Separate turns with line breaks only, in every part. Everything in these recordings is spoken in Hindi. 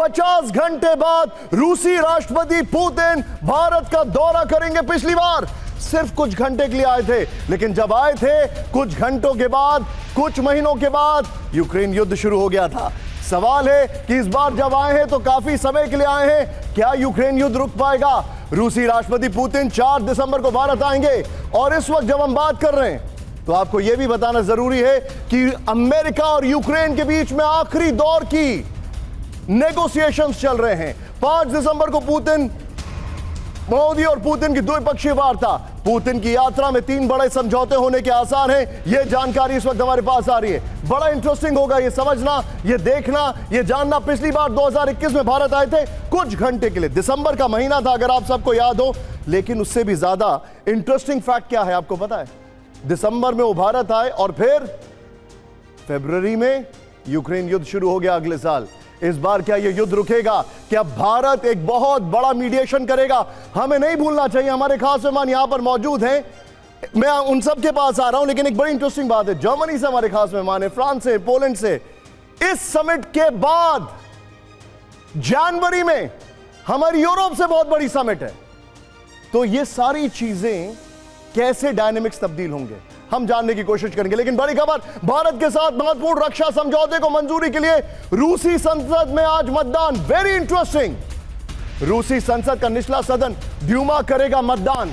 50 घंटे बाद रूसी राष्ट्रपति पुतिन भारत का दौरा करेंगे। पिछली बार सिर्फ कुछ घंटे के लिए आए थे, लेकिन जब आए थे कुछ घंटों के बाद, कुछ महीनों के बाद यूक्रेन युद्ध शुरू हो गया था। सवाल है कि इस बार जब आए हैं तो काफी समय के लिए आए हैं, क्या यूक्रेन युद्ध रुक पाएगा? रूसी राष्ट्रपति पुतिन 4 दिसंबर को भारत आएंगे और इस वक्त जब हम बात कर रहे हैं तो आपको यह भी बताना जरूरी है कि अमेरिका और यूक्रेन के बीच में आखिरी दौर की नेगोशिएशंस चल रहे हैं। 5 दिसंबर को मोदी और पुतिन की द्विपक्षीय वार्ता, पुतिन की यात्रा में 3 बड़े समझौते होने के आसार हैं। यह जानकारी इस वक्त हमारे पास आ रही है। बड़ा इंटरेस्टिंग होगा यह समझना, यह देखना, यह जानना। पिछली बार 2021 में भारत आए थे कुछ घंटे के लिए, दिसंबर का महीना था अगर आप सबको याद हो। लेकिन उससे भी ज्यादा इंटरेस्टिंग फैक्ट क्या है आपको पता है? दिसंबर में वो भारत आए और फिर फरवरी में यूक्रेन युद्ध शुरू हो गया अगले साल। इस बार क्या यह युद्ध रुकेगा? क्या भारत एक बहुत बड़ा मीडिएशन करेगा? हमें नहीं भूलना चाहिए, हमारे खास मेहमान यहां पर मौजूद हैं, मैं उन सब के पास आ रहा हूं। लेकिन एक बड़ी इंटरेस्टिंग बात है, जर्मनी से हमारे खास मेहमान है, फ्रांस से, पोलैंड से। इस समिट के बाद जनवरी में हमारी यूरोप से बहुत बड़ी समिट है। तो ये सारी चीजें कैसे डायनेमिक्स तब्दील होंगे हम जानने की कोशिश करेंगे। लेकिन बड़ी खबर, भारत के साथ महत्वपूर्ण रक्षा समझौते को मंजूरी के लिए रूसी संसद में आज मतदान। वेरी इंटरेस्टिंग, रूसी संसद का निचला सदन ड्यूमा करेगा मतदान।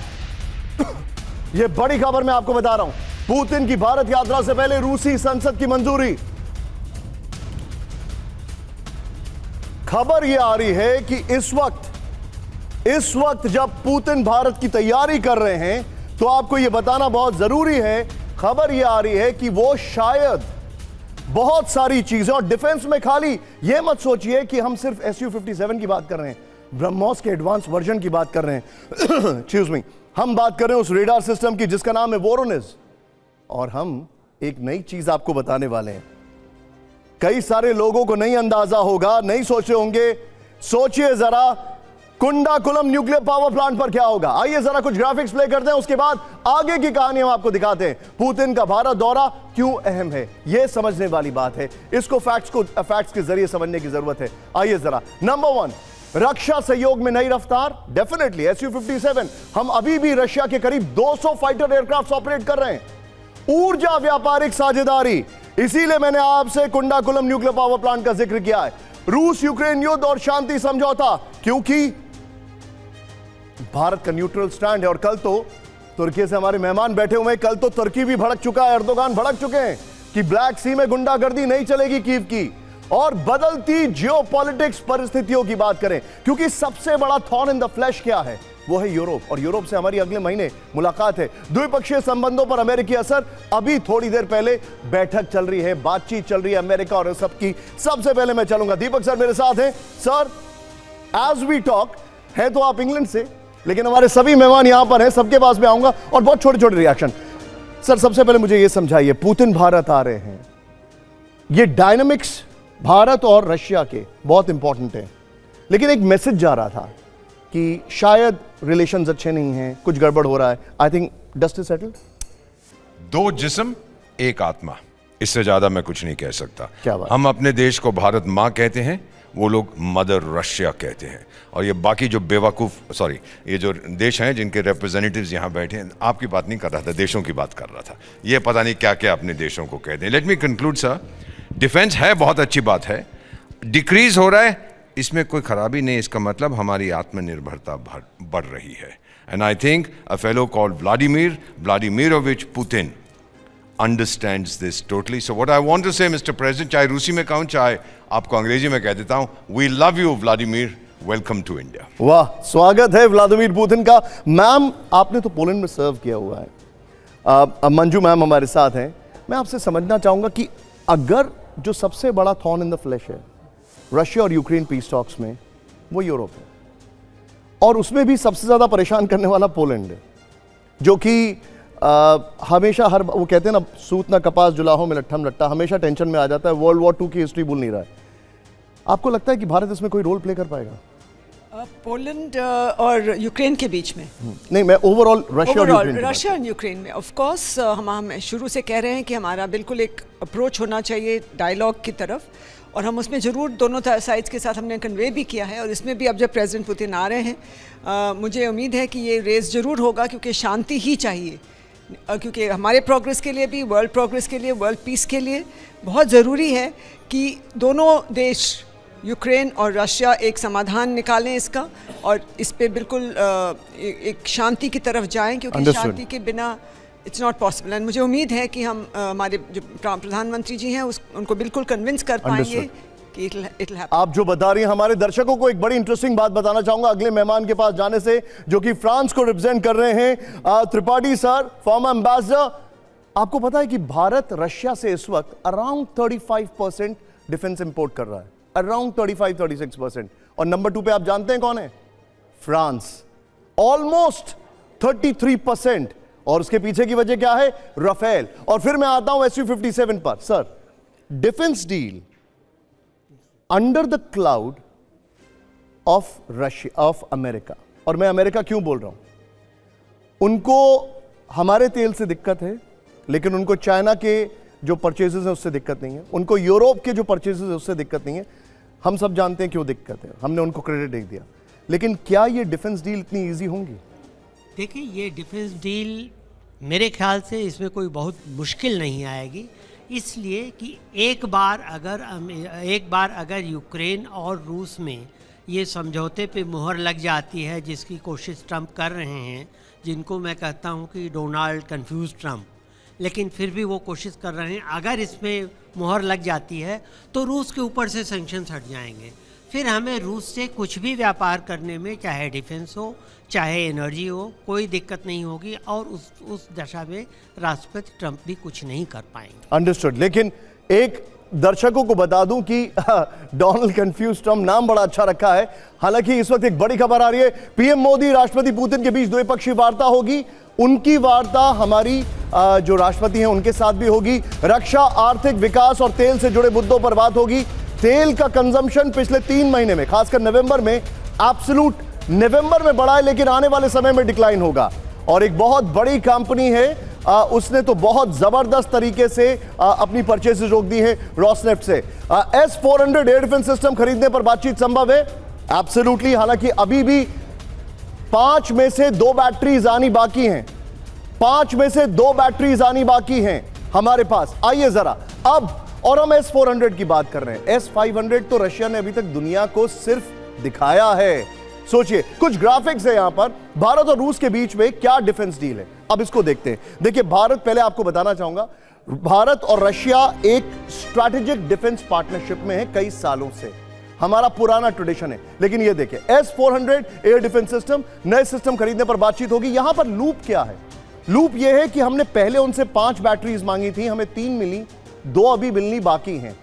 यह बड़ी खबर मैं आपको बता रहा हूं। पुतिन की भारत यात्रा से पहले रूसी संसद की मंजूरी। खबर यह आ रही है कि इस वक्त जब पुतिन भारत की तैयारी कर रहे हैं तो आपको यह बताना बहुत जरूरी है। खबर यह आ रही है कि वो शायद बहुत सारी चीजें, और डिफेंस में खाली यह मत सोचिए कि हम सिर्फ Su-57 की बात कर रहे हैं, ब्रह्मोस के एडवांस वर्जन की बात कर रहे हैं। एक्सक्यूज मी, हम बात कर रहे हैं उस रेडार सिस्टम की जिसका नाम है वोरोनिज। और हम एक नई चीज आपको बताने वाले हैं। कई सारे लोगों को नहीं अंदाजा होगा, नहीं सोचे होंगे। सोचिए जरा कुंडाकुलम न्यूक्लियर पावर प्लांट पर क्या होगा। आइए जरा कुछ ग्राफिक्स प्ले करते हैं, उसके बाद आगे की कहानी हम आपको दिखाते हैं। पुतिन का भारत दौरा क्यों अहम है, यह समझने वाली बात है। इसको फैक्ट्स के जरिए समझने की जरूरत है। आइए जरा, नंबर 1, रक्षा सहयोग में नई रफ्तार। डेफिनेटली Su-57, हम अभी भी रशिया के करीब 200 फाइटर एयरक्राफ्ट ऑपरेट कर रहे हैं। ऊर्जा व्यापारिक साझेदारी, इसीलिए मैंने आपसे कुंडाकुलम न्यूक्लियर पावर प्लांट का जिक्र किया है। रूस यूक्रेन युद्ध और शांति समझौता, क्योंकि भारत का न्यूट्रल स्टैंड है। और कल तो तुर्की से हमारे मेहमान बैठे हुए हैं, कल तो तुर्की भी भड़क चुका है, एर्दोगान भड़क चुके हैं कि ब्लैक सी में गुंडागर्दी नहीं चलेगी कीव की। और बदलती जियोपॉलिटिक्स परिस्थितियों की बात करें, क्योंकि सबसे बड़ा थॉर्न इन द फ्लैश क्या है, वो है यूरोप। और यूरोप से हमारी अगले महीने मुलाकात है। द्विपक्षीय संबंधों पर अमेरिकी असर, अभी थोड़ी देर पहले बैठक चल रही है, बातचीत चल रही है अमेरिका और सबकी। सबसे पहले मैं चलूंगा, दीपक सर मेरे साथ हैं। सर, एज वी टॉक, है तो आप इंग्लैंड से, लेकिन हमारे सभी मेहमान यहां पर हैं, सबके पास में आऊंगा और बहुत छोटे छोटे रिएक्शन। सर, सबसे पहले मुझे यह समझाइए, पुतिन भारत आ रहे हैं, ये डायनामिक्स भारत और रशिया के बहुत इंपॉर्टेंट है। लेकिन एक मैसेज जा रहा था कि शायद रिलेशंस अच्छे नहीं हैं, कुछ गड़बड़ हो रहा है। I think dust is settled.
2 जिस्म एक आत्मा, इससे ज्यादा मैं कुछ नहीं कह सकता।
क्या बात?
हम अपने देश को भारत मां कहते हैं, वो लोग मदर रशिया कहते हैं। और ये बाकी जो ये जो देश हैं जिनके रिप्रेजेंटेटिव्स यहाँ बैठे हैं, आपकी बात नहीं कर रहा था, देशों की बात कर रहा था। ये पता नहीं क्या क्या अपने देशों को कहते हैं। Let me conclude sir, defence है, बहुत अच्छी बात है। डिक्रीज हो रहा है, इसमें कोई खराबी नहीं, इसका मतलब हमारी आत्मनिर्भरता बढ़ रही है। And I think a fellow called Vladimirovich Putin understands this totally. So what I want to say, Mr. President, चाहे रूसी में कहूं चाहे आपको अंग्रेजी में कह देता हूं, we love you, Vladimir. Welcome to India.
वाह, स्वागत है व्लादिमीर पुतिन का। मैम, आपने तो पोलैंड में सर्व किया हुआ है। मंजू मैम हमारे साथ हैं। मैं आपसे समझना चाहूंगा कि अगर जो सबसे बड़ा थॉर्न इन द फ्लैश है रशिया और यूक्रेन पीस टॉक्स में, वो यूरोप है, और उसमें भी सबसे ज्यादा परेशान करने वाला पोलैंड है, जो कि हमेशा वो कहते हैं ना, सूत ना कपास जुलाहों में लट्ठम लट्टा, हमेशा टेंशन में आ जाता है। वर्ल्ड वॉर 2 की हिस्ट्री भूल नहीं रहा है। आपको लगता है कि भारत इसमें कोई रोल प्ले कर पाएगा?
पोलैंड और यूक्रेन के बीच में,
नहीं, मैं ओवरऑल रशिया और यूक्रेन की बात
रशिया और यूक्रेन में ऑफ कोर्स हम शुरू से कह रहे हैं कि हमारा बिल्कुल एक अप्रोच होना चाहिए डायलॉग की तरफ, और हम उसमें ज़रूर दोनों साइड्स के साथ हमने कन्वे भी किया है। और इसमें भी अब जब प्रेसिडेंट पुतिन आ रहे हैं, मुझे उम्मीद है कि ये रेस ज़रूर होगा, क्योंकि शांति ही चाहिए, क्योंकि हमारे प्रोग्रेस के लिए भी, वर्ल्ड प्रोग्रेस के लिए, वर्ल्ड पीस के लिए बहुत ज़रूरी है कि दोनों देश यूक्रेन और रशिया एक समाधान निकालें इसका, और इस पे बिल्कुल एक शांति की तरफ जाएं, क्योंकि शांति के बिना इट्स नॉट पॉसिबल। एंड मुझे उम्मीद है कि हम हमारे जो प्रधानमंत्री जी हैं उनको बिल्कुल कन्विंस कर पाएंगे कि इट विल हैपन।
आप जो बता रही हैं, हमारे दर्शकों को एक बड़ी इंटरेस्टिंग बात बताना चाहूंगा अगले मेहमान के पास जाने से, जो कि फ्रांस को रिप्रेजेंट कर रहे हैं, त्रिपाठी सर, फॉर्मर एम्बेसडर। आपको पता है कि भारत रशिया से इस वक्त अराउंड 35% डिफेंस इंपोर्ट कर रहा है, अराउंड 35-36%, और नंबर 2 पे आप जानते हैं कौन है? फ्रांस, ऑलमोस्ट 33%, और उसके पीछे की वजह क्या है? राफेल। और फिर मैं आता हूं Su-57 पर। Sir, defence deal under the cloud of Russia, of America, और मैं अमेरिका क्यों बोल रहा हूं? उनको हमारे तेल से दिक्कत है, लेकिन उनको चाइना के जो परचेजेस है उससे दिक्कत नहीं है, उनको यूरोप के जो परचेजेस है उससे दिक्कत नहीं है। हम सब जानते हैं क्यों दिक्कत है, हमने उनको क्रेडिट नहीं दिया। लेकिन क्या ये डिफेंस डील इतनी इजी होंगी?
देखिए, ये डिफेंस डील मेरे ख्याल से इसमें कोई बहुत मुश्किल नहीं आएगी, इसलिए कि एक बार अगर यूक्रेन और रूस में ये समझौते पे मुहर लग जाती है, जिसकी कोशिश ट्रंप कर रहे हैं, जिनको मैं कहता हूँ कि डोनाल्ड कंफ्यूज ट्रंप, लेकिन फिर भी वो कोशिश कर रहे हैं, अगर इसमें मुहर लग जाती है तो रूस के ऊपर से सैंक्शंस हट जाएंगे। फिर हमें रूस से कुछ भी व्यापार करने में, चाहे डिफेंस हो चाहे एनर्जी हो, कोई दिक्कत नहीं होगी, और उस दशा में राष्ट्रपति ट्रंप भी कुछ नहीं कर पाएंगे।
अंडरस्टूड। लेकिन एक दर्शकों को बता दूं कि डोनाल्ड कंफ्यूज ट्रंप नाम बड़ा अच्छा रखा है। हालांकि इस वक्त एक बड़ी खबर आ रही है, पीएम मोदी राष्ट्रपति पुतिन के बीच द्विपक्षीय वार्ता होगी। उनकी वार्ता हमारी जो राष्ट्रपति हैं उनके साथ भी होगी। रक्षा, आर्थिक विकास और तेल से जुड़े मुद्दों पर बात होगी। तेल का कंजम्पशन पिछले 3 महीने में, खासकर नवंबर में, एब्सोल्यूट नवंबर में बढ़ा है, लेकिन आने वाले समय में डिक्लाइन होगा। और एक बहुत बड़ी कंपनी है, उसने तो बहुत जबरदस्त तरीके से अपनी परचेसेस रोक दी है रॉसनेफ्ट से। S-400 एयर डिफेंस सिस्टम खरीदने पर बातचीत संभव है, एब्सोल्युटली। हालांकि अभी भी 5 में से 2 बैटरीज आनी बाकी हैं, 5 में से 2 बैटरीज आनी बाकी हैं हमारे पास। आइए जरा अब, और हम S-400 की बात कर रहे हैं। S-500 तो रशिया ने अभी तक दुनिया को सिर्फ दिखाया है। सोचिए, कुछ ग्राफिक्स है यहां पर, भारत और रूस के बीच में क्या डिफेंस डील है, अब इसको देखते हैं। देखिए, भारत, पहले आपको बताना चाहूंगा, भारत और रशिया एक स्ट्रैटेजिक डिफेंस पार्टनरशिप में है कई सालों से, हमारा पुराना ट्रेडिशन है। लेकिन ये देखिए, S-400 एयर डिफेंस सिस्टम, नए सिस्टम खरीदने पर बातचीत होगी। यहां पर लूप क्या है? लूप यह है कि हमने पहले उनसे 5 बैटरीज मांगी थी, हमें 3 मिली, 2 अभी मिलनी बाकी हैं,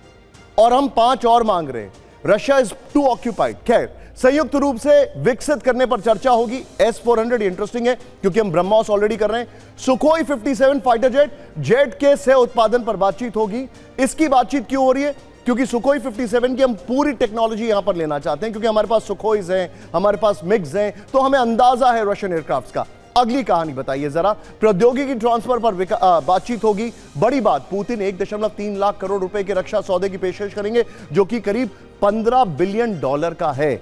और हम 5 और मांग रहे हैं। Russia is too occupied. खैर, संयुक्त रूप से विकसित करने पर चर्चा होगी। S-400 इंटरेस्टिंग है क्योंकि हम ब्रह्मोस ऑलरेडी कर रहे हैं। सुखोई 57 फाइटर जेट के सह उत्पादन पर बातचीत होगी। इसकी बातचीत क्यों हो रही है? क्योंकि सुखोई 57 की हम पूरी टेक्नोलॉजी यहां पर लेना चाहते हैं, क्योंकि हमारे पास सुखोईज हैं, हमारे पास मिग्स हैं, तो हमें अंदाजा है रशियन एयरक्राफ्ट का। अगली कहानी बताइए जरा। प्रौद्योगिकी ट्रांसफर पर बातचीत होगी। बड़ी बात, पुतिन 1.3 लाख करोड़ रुपए के रक्षा सौदे की पेशकश करेंगे, जो कि करीब $15 बिलियन का है।